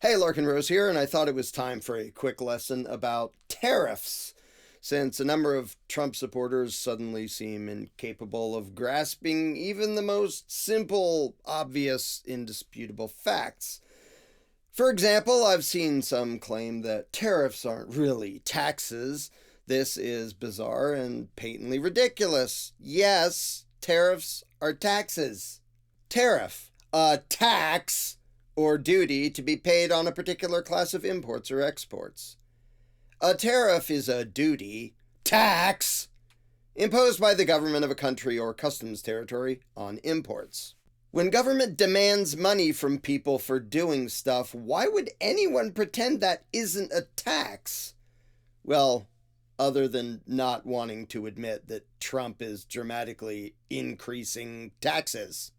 Hey, Larken Rose here, and I thought it was time for a quick lesson about tariffs, since a number of Trump supporters suddenly seem incapable of grasping even the most simple, obvious, indisputable facts. For example, I've seen some claim that tariffs aren't really taxes. This is bizarre and patently ridiculous. Yes, tariffs are taxes. Tariff, a tax or duty to be paid on a particular class of imports or exports. A tariff is a duty, tax, imposed by the government of a country or customs territory on imports. When government demands money from people for doing stuff, why would anyone pretend that isn't a tax? Well, other than not wanting to admit that Trump is dramatically increasing taxes.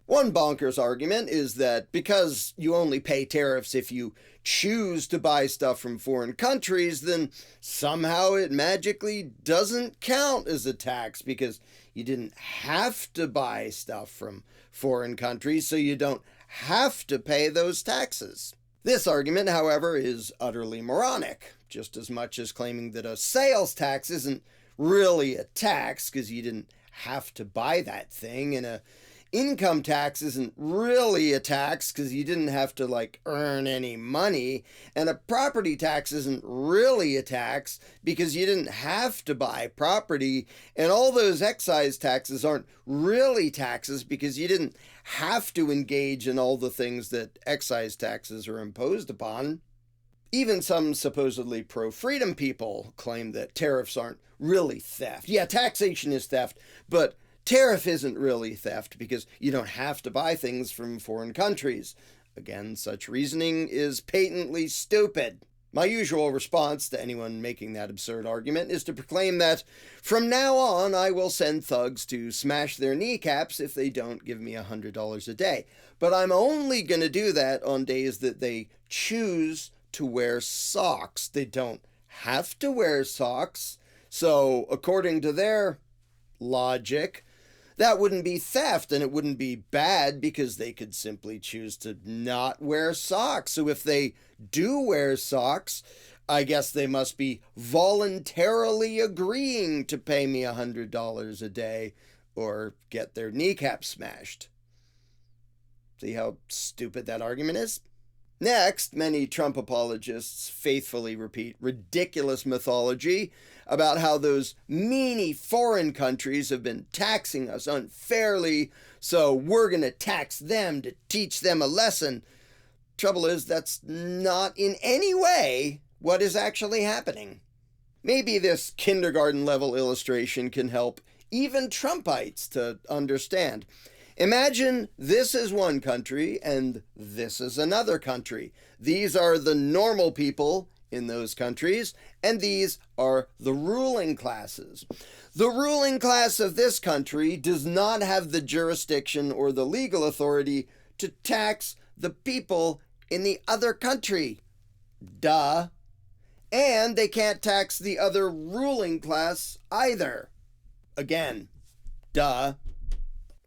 One bonkers argument is that because you only pay tariffs if you choose to buy stuff from foreign countries, then somehow it magically doesn't count as a tax because you didn't have to buy stuff from foreign countries, so you don't have to pay those taxes. This argument, however, is utterly moronic, just as much as claiming that a sales tax isn't really a tax because you didn't have to buy that thing, and a income tax isn't really a tax because you didn't have to earn any money, and a property tax isn't really a tax because you didn't have to buy property, and all those excise taxes aren't really taxes because you didn't have to engage in all the things that excise taxes are imposed upon. Even some supposedly pro-freedom people claim that tariffs aren't really theft. Yeah, taxation is theft, but tariff isn't really theft because you don't have to buy things from foreign countries. Again, such reasoning is patently stupid. My usual response to anyone making that absurd argument is to proclaim that from now on I will send thugs to smash their kneecaps if they don't give me $100 a day. But I'm only going to do that on days that they choose to wear socks. They don't have to wear socks. So, according to their logic, that wouldn't be theft, and it wouldn't be bad because they could simply choose to not wear socks. So if they do wear socks, I guess they must be voluntarily agreeing to pay me $100 a day or get their kneecap smashed. See how stupid that argument is? Next, many Trump apologists faithfully repeat ridiculous mythology about how those meanie foreign countries have been taxing us unfairly, so we're going to tax them to teach them a lesson. Trouble is, that's not in any way what is actually happening. Maybe this kindergarten-level illustration can help even Trumpites to understand. Imagine this is one country and this is another country. These are the normal people in those countries, and these are the ruling classes. The ruling class of this country does not have the jurisdiction or the legal authority to tax the people in the other country. Duh. And they can't tax the other ruling class either. Again, duh.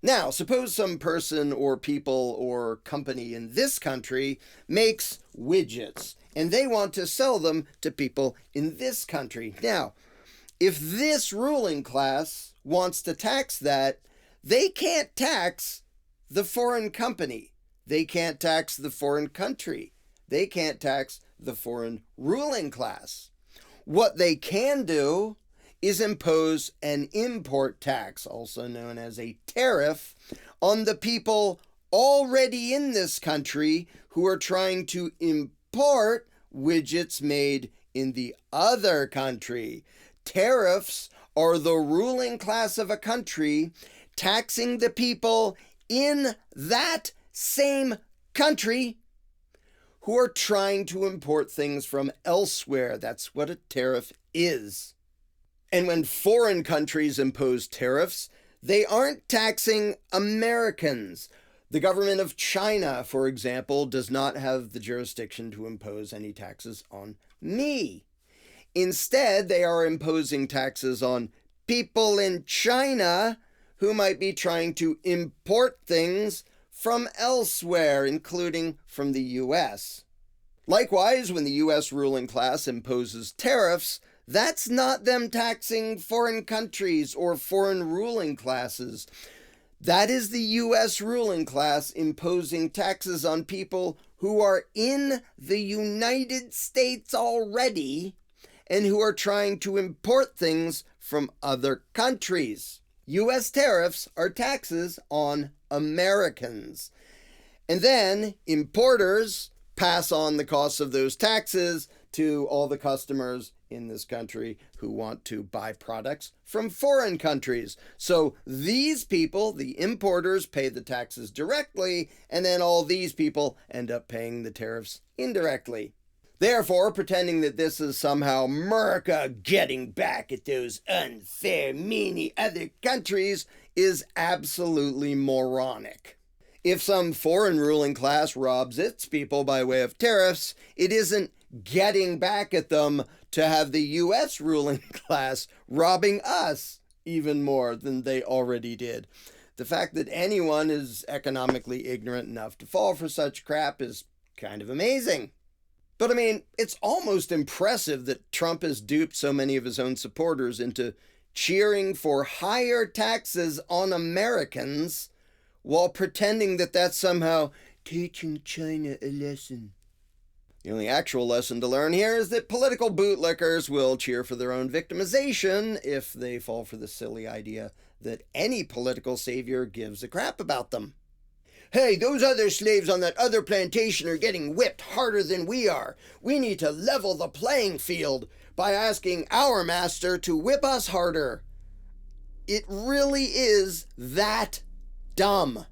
Now, suppose some person or people or company in this country makes widgets and they want to sell them to people in this country. Now, if this ruling class wants to tax that, they can't tax the foreign company. They can't tax the foreign country. They can't tax the foreign ruling class. What they can do is impose an import tax, also known as a tariff, on the people already in this country who are trying to import widgets made in the other country. Tariffs are the ruling class of a country taxing the people in that same country who are trying to import things from elsewhere. That's what a tariff is. And when foreign countries impose tariffs, they aren't taxing Americans. The government of China, for example, does not have the jurisdiction to impose any taxes on me. Instead, they are imposing taxes on people in China who might be trying to import things from elsewhere, including from the US. Likewise, when the US ruling class imposes tariffs, that's not them taxing foreign countries or foreign ruling classes. That is the US ruling class imposing taxes on people who are in the United States already and who are trying to import things from other countries. US tariffs are taxes on Americans. And then importers pass on the costs of those taxes to all the customers in this country who want to buy products from foreign countries. So these people, the importers, pay the taxes directly, and then all these people end up paying the tariffs indirectly. Therefore, pretending that this is somehow America getting back at those unfair, meany other countries is absolutely moronic. If some foreign ruling class robs its people by way of tariffs, it isn't getting back at them to have the US ruling class robbing us even more than they already did. The fact that anyone is economically ignorant enough to fall for such crap is kind of amazing. But I mean, it's almost impressive that Trump has duped so many of his own supporters into cheering for higher taxes on Americans while pretending that that's somehow teaching China a lesson. The only actual lesson to learn here is that political bootlickers will cheer for their own victimization if they fall for the silly idea that any political savior gives a crap about them. Hey, those other slaves on that other plantation are getting whipped harder than we are. We need to level the playing field by asking our master to whip us harder. It really is that dumb.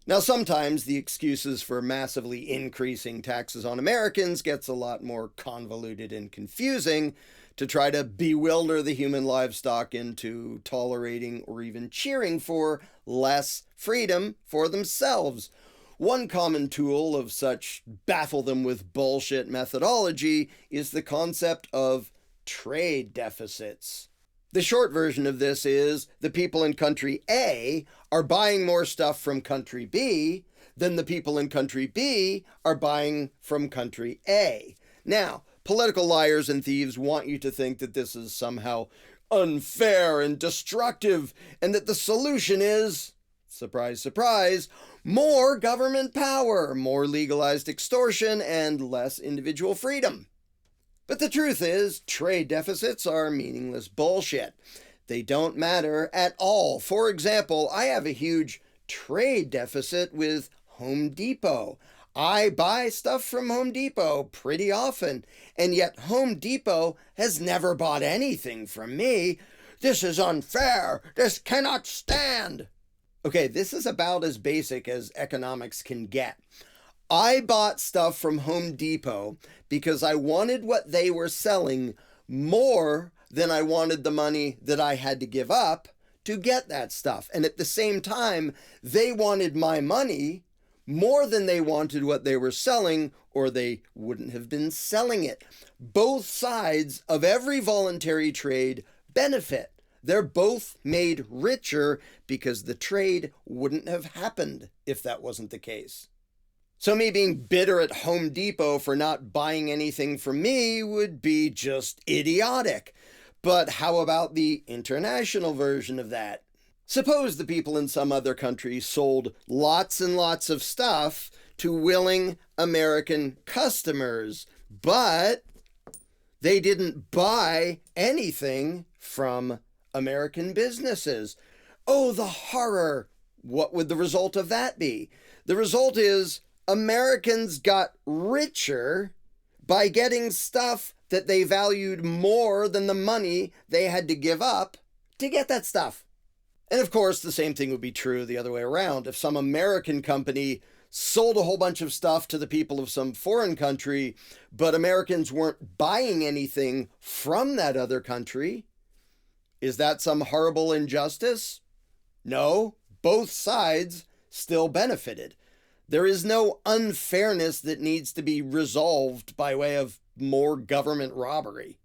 Now, sometimes the excuses for massively increasing taxes on Americans gets a lot more convoluted and confusing to try to bewilder the human livestock into tolerating or even cheering for less freedom for themselves. One common tool of such baffle them with bullshit methodology is the concept of trade deficits. The short version of this is the people in country A are buying more stuff from country B than the people in country B are buying from country A. Now, political liars and thieves want you to think that this is somehow unfair and destructive, and that the solution is, surprise, surprise, more government power, more legalized extortion, and less individual freedom. But the truth is, trade deficits are meaningless bullshit. They don't matter at all. For example, I have a huge trade deficit with Home Depot. I buy stuff from Home Depot pretty often, and yet Home Depot has never bought anything from me. This is unfair. This cannot stand. Okay, this is about as basic as economics can get. I bought stuff from Home Depot because I wanted what they were selling more than I wanted the money that I had to give up to get that stuff. And at the same time, they wanted my money more than they wanted what they were selling, or they wouldn't have been selling it. Both sides of every voluntary trade benefit. They're both made richer because the trade wouldn't have happened if that wasn't the case. So me being bitter at Home Depot for not buying anything from me would be just idiotic. But how about the international version of that? Suppose the people in some other country sold lots and lots of stuff to willing American customers, but they didn't buy anything from American businesses. Oh, the horror! What would the result of that be? The result is Americans got richer by getting stuff that they valued more than the money they had to give up to get that stuff. And of course, the same thing would be true the other way around. If some American company sold a whole bunch of stuff to the people of some foreign country, but Americans weren't buying anything from that other country, is that some horrible injustice? No, both sides still benefited. There is no unfairness that needs to be resolved by way of more government robbery.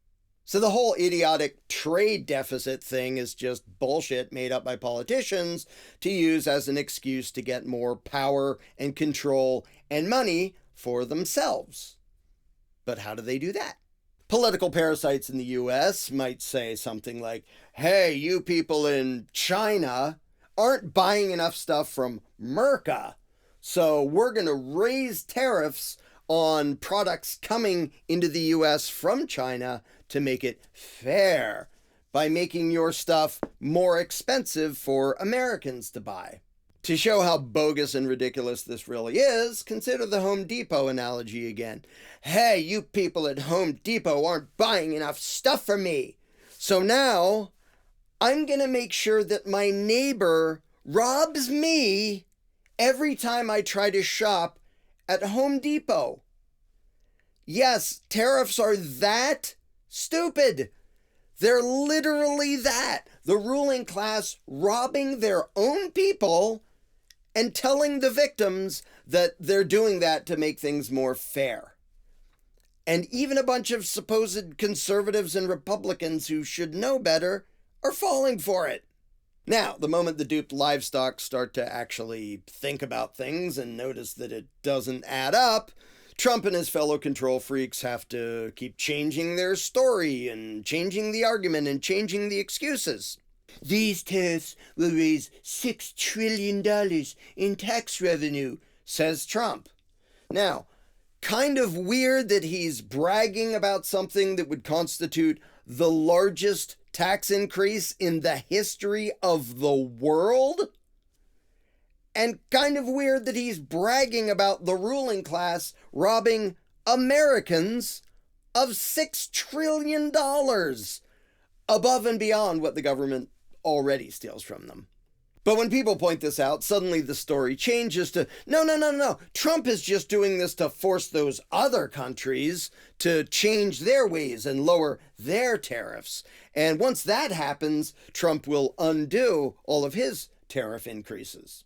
So the whole idiotic trade deficit thing is just bullshit made up by politicians to use as an excuse to get more power and control and money for themselves. But how do they do that? Political parasites in the US might say something like, hey, you people in China aren't buying enough stuff from Merca, so we're going to raise tariffs on products coming into the US from China to make it fair by making your stuff more expensive for Americans to buy. To show how bogus and ridiculous this really is, consider the Home Depot analogy again. Hey, you people at Home Depot aren't buying enough stuff from me. So now I'm going to make sure that my neighbor robs me every time I try to shop at Home Depot. Yes, tariffs are that stupid. They're literally that. The ruling class robbing their own people and telling the victims that they're doing that to make things more fair. And even a bunch of supposed conservatives and Republicans who should know better are falling for it. Now, the moment the duped livestock start to actually think about things and notice that it doesn't add up, Trump and his fellow control freaks have to keep changing their story and changing the argument and changing the excuses. These tariffs will raise $6 trillion in tax revenue, says Trump. Now, kind of weird that he's bragging about something that would constitute the largest tax increase in the history of the world. And kind of weird that he's bragging about the ruling class robbing Americans of $6 trillion above and beyond what the government already steals from them. But when people point this out, suddenly the story changes to, no. Trump is just doing this to force those other countries to change their ways and lower their tariffs. And once that happens, Trump will undo all of his tariff increases.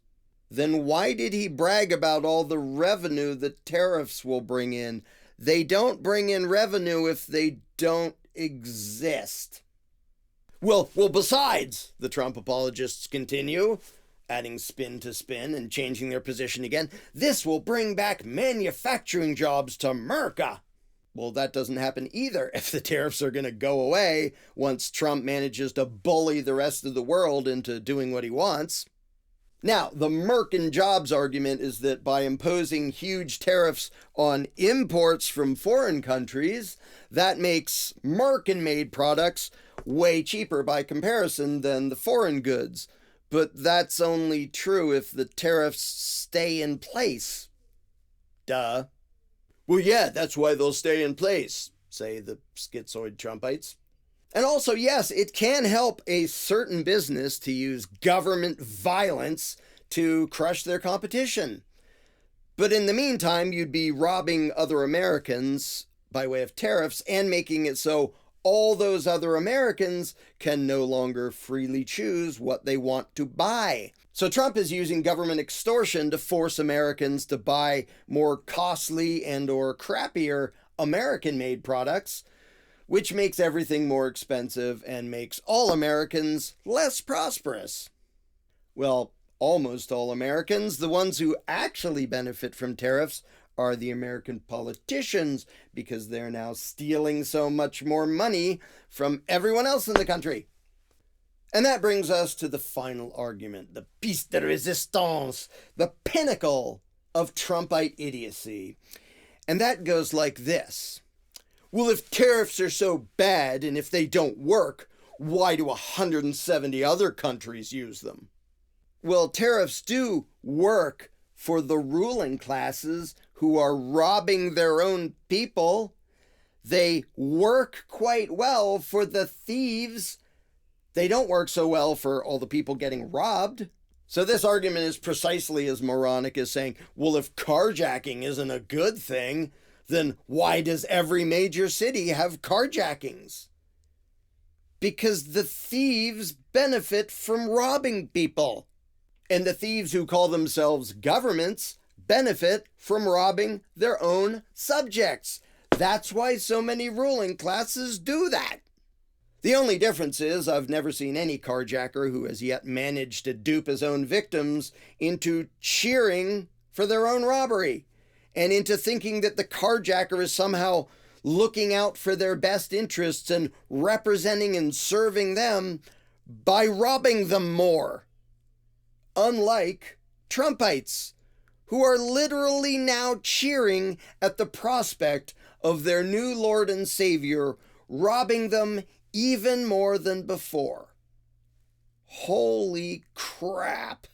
Then why did he brag about all the revenue that tariffs will bring in? They don't bring in revenue if they don't exist. Well, besides, the Trump apologists continue, adding spin to spin and changing their position again, this will bring back manufacturing jobs to Merca. Well, that doesn't happen either if the tariffs are going to go away once Trump manages to bully the rest of the world into doing what he wants. Now, the Mercan jobs argument is that by imposing huge tariffs on imports from foreign countries, that makes Mercan-made products way cheaper by comparison than the foreign goods. But that's only true if the tariffs stay in place. Duh. Well, yeah, that's why they'll stay in place, say the schizoid Trumpites. And also, yes, it can help a certain business to use government violence to crush their competition. But in the meantime, you'd be robbing other Americans by way of tariffs and making it so all those other Americans can no longer freely choose what they want to buy. So Trump is using government extortion to force Americans to buy more costly and or crappier American-made products, which makes everything more expensive and makes all Americans less prosperous. Well, almost all Americans, the ones who actually benefit from tariffs, are the American politicians because they're now stealing so much more money from everyone else in the country. And that brings us to the final argument, the piece de resistance, the pinnacle of Trumpite idiocy. And that goes like this. Well, if tariffs are so bad and if they don't work, why do 170 other countries use them? Well, tariffs do work for the ruling classes who are robbing their own people. They work quite well for the thieves. They don't work so well for all the people getting robbed. So this argument is precisely as moronic as saying, well, if carjacking isn't a good thing, then why does every major city have carjackings? Because the thieves benefit from robbing people. And the thieves who call themselves governments benefit from robbing their own subjects. That's why so many ruling classes do that. The only difference is I've never seen any carjacker who has yet managed to dupe his own victims into cheering for their own robbery. and into thinking that the carjacker is somehow looking out for their best interests and representing and serving them by robbing them more. Unlike Trumpites, who are literally now cheering at the prospect of their new Lord and Savior robbing them even more than before. Holy crap.